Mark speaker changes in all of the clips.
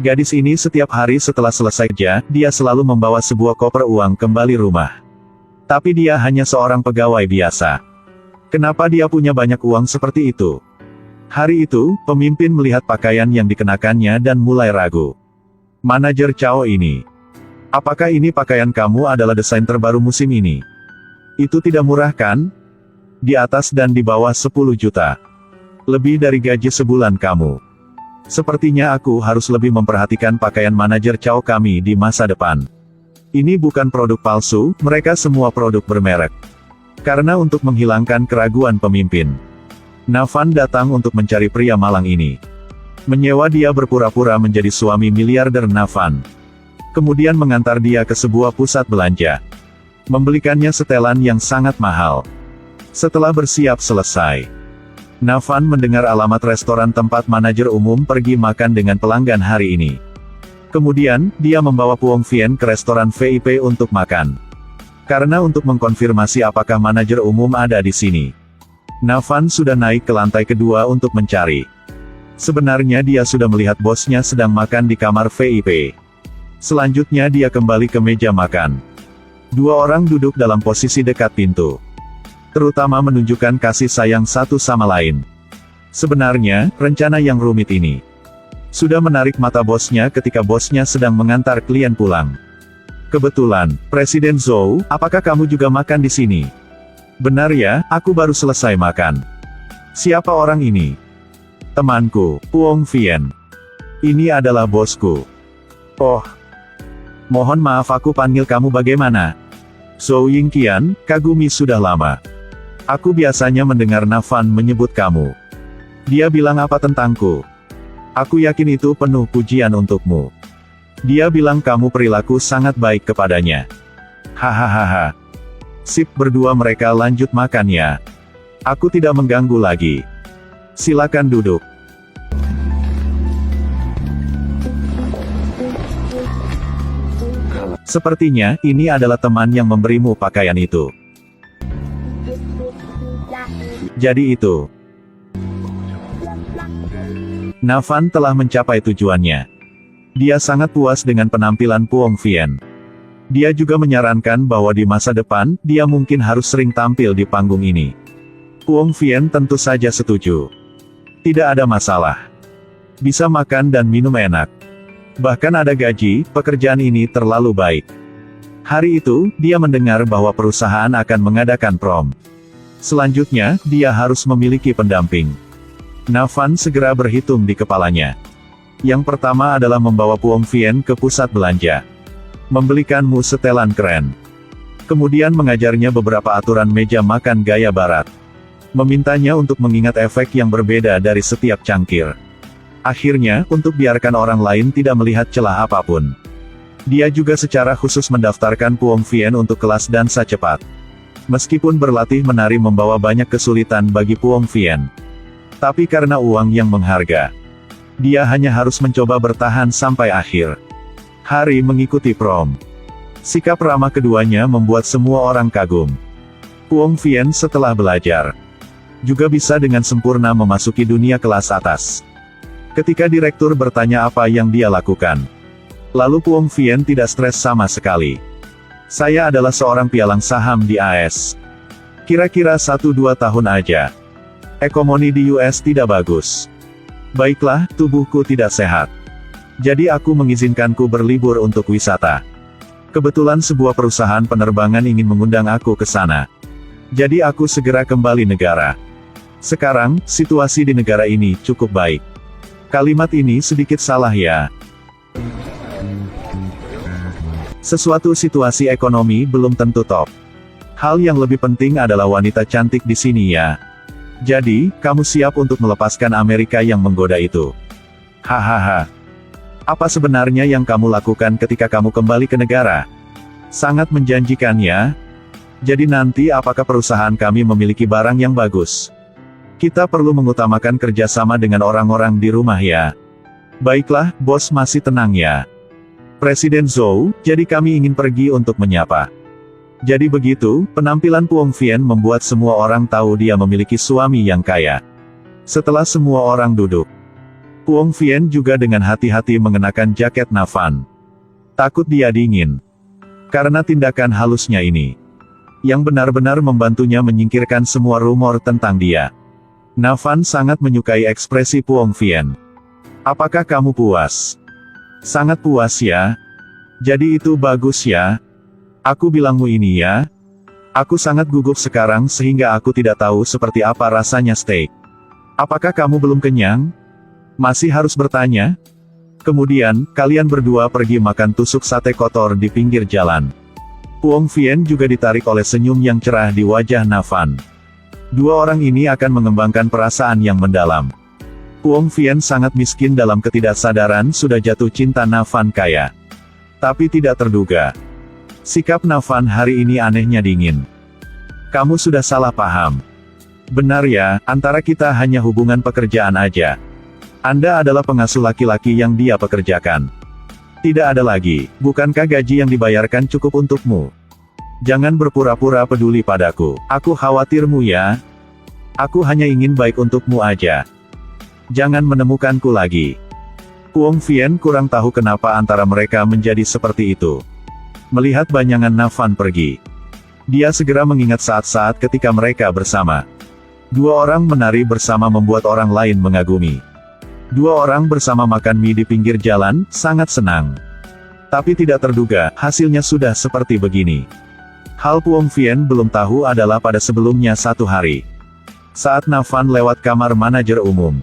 Speaker 1: Gadis ini setiap hari setelah selesai kerja, dia selalu membawa sebuah koper uang kembali rumah. Tapi dia hanya seorang pegawai biasa. Kenapa dia punya banyak uang seperti itu? Hari itu, pemimpin melihat pakaian yang dikenakannya dan mulai ragu. Manajer Chao ini. Apakah ini pakaian kamu adalah desain terbaru musim ini? Itu tidak murah kan? Di atas dan di bawah 10 juta. Lebih dari gaji sebulan kamu. Sepertinya aku harus lebih memperhatikan pakaian manajer Chao kami di masa depan. Ini bukan produk palsu, mereka semua produk bermerek. Karena untuk menghilangkan keraguan pemimpin, Navan datang untuk mencari pria malang ini. Menyewa dia berpura-pura menjadi suami miliarder Navan. Kemudian mengantar dia ke sebuah pusat belanja. Membelikannya setelan yang sangat mahal. Setelah bersiap selesai, Navan mendengar alamat restoran tempat manajer umum pergi makan dengan pelanggan hari ini. Kemudian, dia membawa Puong Vien ke restoran VIP untuk makan. Karena untuk mengkonfirmasi apakah manajer umum ada di sini, Navan sudah naik ke lantai kedua untuk mencari. Sebenarnya dia sudah melihat bosnya sedang makan di kamar VIP. Selanjutnya dia kembali ke meja makan. Dua orang duduk dalam posisi dekat pintu. Terutama menunjukkan kasih sayang satu sama lain. Sebenarnya, rencana yang rumit ini sudah menarik mata bosnya ketika bosnya sedang mengantar klien pulang. Kebetulan, Presiden Zhou, apakah kamu juga makan di sini? Benar ya, aku baru selesai makan. Siapa orang ini? Temanku, Puong Vien. Ini adalah bosku. Oh. Mohon maaf aku panggil kamu bagaimana? Zhou Yingqian, kagumi sudah lama. Aku biasanya mendengar Navan menyebut kamu. Dia bilang apa tentangku? Aku yakin itu penuh pujian untukmu. Dia bilang kamu perilaku sangat baik kepadanya. Hahaha. Sip, berdua mereka lanjut makan ya. Aku tidak mengganggu lagi. Silakan duduk. Sepertinya, ini adalah teman yang memberimu pakaian itu. Jadi itu. Navan telah mencapai tujuannya. Dia sangat puas dengan penampilan Puong Vien. Dia juga menyarankan bahwa di masa depan, dia mungkin harus sering tampil di panggung ini. Puong Vien tentu saja setuju. Tidak ada masalah. Bisa makan dan minum enak. Bahkan ada gaji, pekerjaan ini terlalu baik. Hari itu, dia mendengar bahwa perusahaan akan mengadakan prom. Selanjutnya, dia harus memiliki pendamping. Navan segera berhitung di kepalanya. Yang pertama adalah membawa Puong Vien ke pusat belanja. Membelikanmu setelan keren. Kemudian mengajarnya beberapa aturan meja makan gaya barat. Memintanya untuk mengingat efek yang berbeda dari setiap cangkir. Akhirnya, untuk biarkan orang lain tidak melihat celah apapun. Dia juga secara khusus mendaftarkan Puong Vien untuk kelas dansa cepat. Meskipun berlatih menari membawa banyak kesulitan bagi Puong Vien. Tapi karena uang yang mengharga, dia hanya harus mencoba bertahan sampai akhir. Hari mengikuti prom. Sikap ramah keduanya membuat semua orang kagum. Puong Vien setelah belajar, juga bisa dengan sempurna memasuki dunia kelas atas. Ketika direktur bertanya apa yang dia lakukan, lalu Puong Vien tidak stres sama sekali. Saya adalah seorang pialang saham di AS. Kira-kira 1-2 tahun aja. Ekonomi di US tidak bagus. Baiklah, tubuhku tidak sehat. Jadi aku mengizinkanku berlibur untuk wisata. Kebetulan sebuah perusahaan penerbangan ingin mengundang aku ke sana. Jadi aku segera kembali negara. Sekarang, situasi di negara ini cukup baik. Kalimat ini sedikit salah ya. Sesuatu situasi ekonomi belum tentu top. Hal yang lebih penting adalah wanita cantik di sini ya. Jadi, kamu siap untuk melepaskan Amerika yang menggoda itu? Hahaha. Apa sebenarnya yang kamu lakukan ketika kamu kembali ke negara? Sangat menjanjikan ya. Jadi nanti apakah perusahaan kami memiliki barang yang bagus? Kita perlu mengutamakan kerjasama dengan orang-orang di rumah ya. Baiklah, bos masih tenang ya. Presiden Zhou, jadi kami ingin pergi untuk menyapa. Jadi begitu, penampilan Puong Vien membuat semua orang tahu dia memiliki suami yang kaya. Setelah semua orang duduk, Puong Vien juga dengan hati-hati mengenakan jaket Navan. Takut dia dingin. Karena tindakan halusnya ini, yang benar-benar membantunya menyingkirkan semua rumor tentang dia. Navan sangat menyukai ekspresi Puong Vien. Apakah kamu puas? Sangat puas ya? Jadi itu bagus ya? Aku bilangmu ini ya. Aku sangat gugup sekarang sehingga aku tidak tahu seperti apa rasanya steak. Apakah kamu belum kenyang? Masih harus bertanya? Kemudian, kalian berdua pergi makan tusuk sate kotor di pinggir jalan. Puong Vien juga ditarik oleh senyum yang cerah di wajah Navan. Dua orang ini akan mengembangkan perasaan yang mendalam. Puong Vien sangat miskin dalam ketidaksadaran sudah jatuh cinta Navan kaya. Tapi tidak terduga. Sikap Navan hari ini anehnya dingin. Kamu sudah salah paham. Benar ya, antara kita hanya hubungan pekerjaan aja. Anda adalah pengasuh laki-laki yang dia pekerjakan. Tidak ada lagi, bukankah gaji yang dibayarkan cukup untukmu? Jangan berpura-pura peduli padaku, aku khawatirmu ya. Aku hanya ingin baik untukmu aja. Jangan menemukanku lagi. Puong Vien kurang tahu kenapa antara mereka menjadi seperti itu. Melihat bayangan Navan pergi, dia segera mengingat saat-saat ketika mereka bersama. Dua orang menari bersama membuat orang lain mengagumi. Dua orang bersama makan mie di pinggir jalan, sangat senang. Tapi tidak terduga, hasilnya sudah seperti begini. Hal Puong Vien belum tahu adalah pada sebelumnya satu hari, saat Navan lewat kamar manajer umum.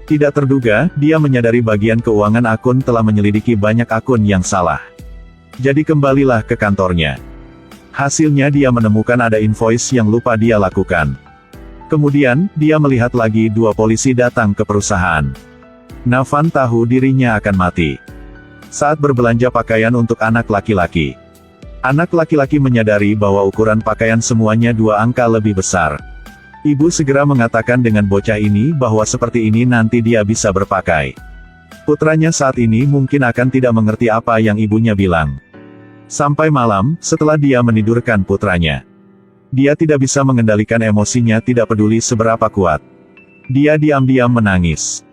Speaker 1: Tidak terduga, dia menyadari bagian keuangan akun telah menyelidiki banyak akun yang salah. Jadi kembalilah ke kantornya. Hasilnya dia menemukan ada invoice yang lupa dia lakukan. Kemudian, dia melihat lagi dua polisi datang ke perusahaan. Navan tahu dirinya akan mati. Saat berbelanja pakaian untuk anak laki-laki, anak laki-laki menyadari bahwa ukuran pakaian semuanya dua angka lebih besar. Ibu segera mengatakan dengan bocah ini bahwa seperti ini nanti dia bisa berpakai. Putranya saat ini mungkin akan tidak mengerti apa yang ibunya bilang. Sampai malam, setelah dia menidurkan putranya, dia tidak bisa mengendalikan emosinya, tidak peduli seberapa kuat. Dia diam-diam menangis.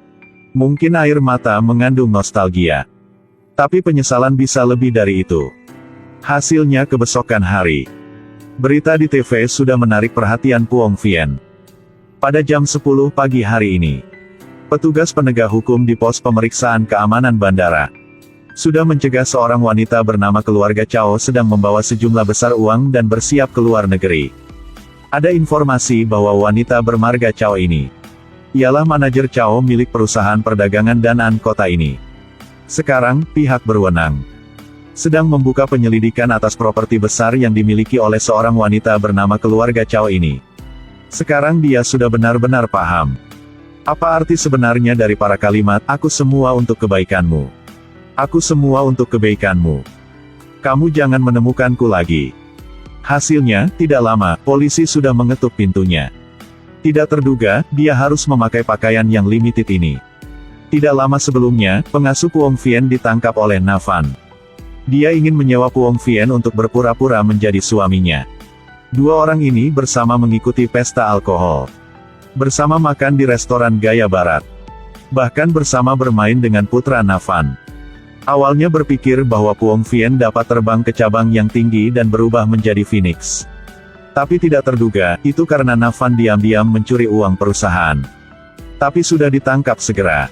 Speaker 1: Mungkin air mata mengandung nostalgia. Tapi penyesalan bisa lebih dari itu. Hasilnya kebesokan hari, berita di TV sudah menarik perhatian Puong Vien. Pada jam 10 pagi hari ini, petugas penegak hukum di pos pemeriksaan keamanan bandara sudah mencegah seorang wanita bernama keluarga Chow sedang membawa sejumlah besar uang dan bersiap ke luar negeri. Ada informasi bahwa wanita bermarga Chow ini ialah manajer Chow milik perusahaan perdagangan Danan kota ini. Sekarang, pihak berwenang sedang membuka penyelidikan atas properti besar yang dimiliki oleh seorang wanita bernama keluarga Chow ini. Sekarang dia sudah benar-benar paham apa arti sebenarnya dari para kalimat, "Aku semua untuk kebaikanmu. Aku semua untuk kebaikanmu. Kamu jangan menemukanku lagi." Hasilnya, tidak lama, polisi sudah mengetuk pintunya. Tidak terduga, dia harus memakai pakaian yang limited ini. Tidak lama sebelumnya, pengasuh Puong Vien ditangkap oleh Navan. Dia ingin menyewa Puong Vien untuk berpura-pura menjadi suaminya. Dua orang ini bersama mengikuti pesta alkohol. Bersama makan di restoran gaya barat. Bahkan bersama bermain dengan putra Navan. Awalnya berpikir bahwa Puong Vien dapat terbang ke cabang yang tinggi dan berubah menjadi Phoenix. Tapi tidak terduga, itu karena Navan diam-diam mencuri uang perusahaan. Tapi sudah ditangkap segera.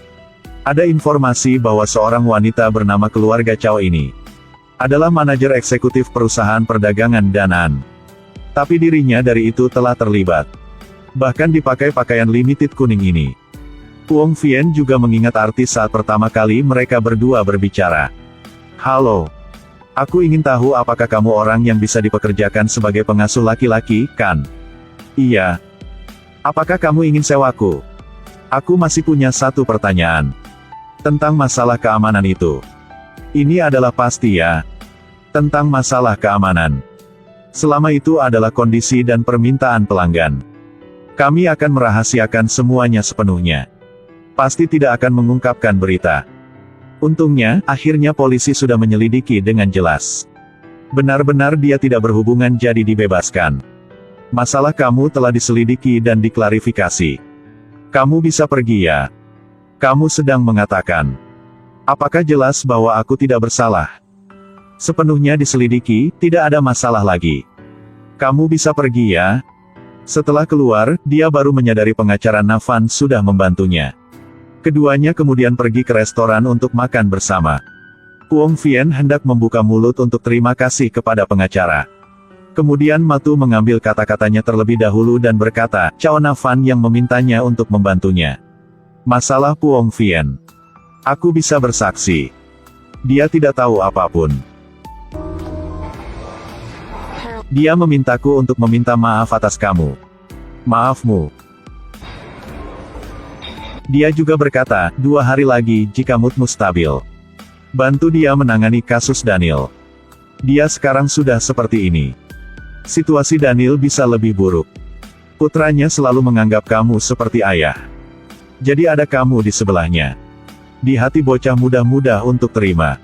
Speaker 1: Ada informasi bahwa seorang wanita bernama keluarga Chow ini adalah manajer eksekutif perusahaan perdagangan Danan. Tapi dirinya dari itu telah terlibat. Bahkan dipakai pakaian limited kuning ini. Puong Vien juga mengingat artis saat pertama kali mereka berdua berbicara. "Halo. Aku ingin tahu apakah kamu orang yang bisa dipekerjakan sebagai pengasuh laki-laki, kan?" "Iya." "Apakah kamu ingin sewaku?" "Aku masih punya satu pertanyaan. Tentang masalah keamanan itu." "Ini adalah pasti ya. Tentang masalah keamanan. Selama itu adalah kondisi dan permintaan pelanggan. Kami akan merahasiakan semuanya sepenuhnya. Pasti tidak akan mengungkapkan berita." Untungnya, akhirnya polisi sudah menyelidiki dengan jelas. Benar-benar dia tidak berhubungan jadi dibebaskan. "Masalah kamu telah diselidiki dan diklarifikasi. Kamu bisa pergi ya." Kamu sedang mengatakan, apakah jelas bahwa aku tidak bersalah? Sepenuhnya diselidiki, tidak ada masalah lagi. Kamu bisa pergi ya. Setelah keluar, dia baru menyadari pengacara Navan sudah membantunya. Keduanya kemudian pergi ke restoran untuk makan bersama. Puong Vien hendak membuka mulut untuk terima kasih kepada pengacara. Kemudian Matu mengambil kata-katanya terlebih dahulu dan berkata, Cao Navan yang memintanya untuk membantunya. Masalah Puong Vien. Aku bisa bersaksi. Dia tidak tahu apapun. Dia memintaku untuk meminta maaf atas kamu. Maafmu. Dia juga berkata, 2 hari lagi jika moodmu stabil. Bantu dia menangani kasus Daniel. Dia sekarang sudah seperti ini. Situasi Daniel bisa lebih buruk. Putranya selalu menganggap kamu seperti ayah. Jadi ada kamu di sebelahnya. Di hati bocah mudah-mudah untuk terima.